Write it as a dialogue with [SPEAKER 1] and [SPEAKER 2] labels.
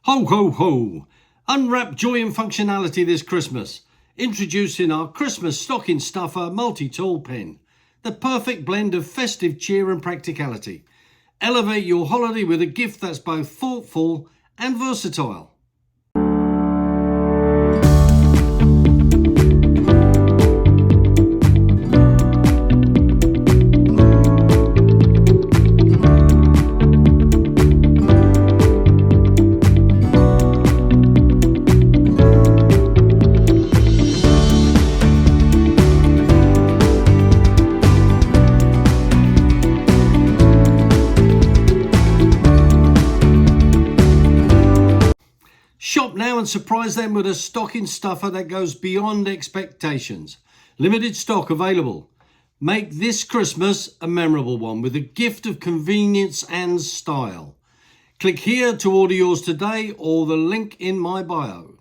[SPEAKER 1] Ho, ho, ho! Unwrap joy and functionality this Christmas. Introducing our Christmas stocking stuffer multi-tool pen. The perfect blend of festive cheer and practicality. Elevate your holiday with a gift that's both thoughtful and versatile. Shop now and surprise them with a stocking stuffer that goes beyond expectations. Limited stock available. Make this Christmas a memorable one with a gift of convenience and style. Click here to order yours today or the link in my bio.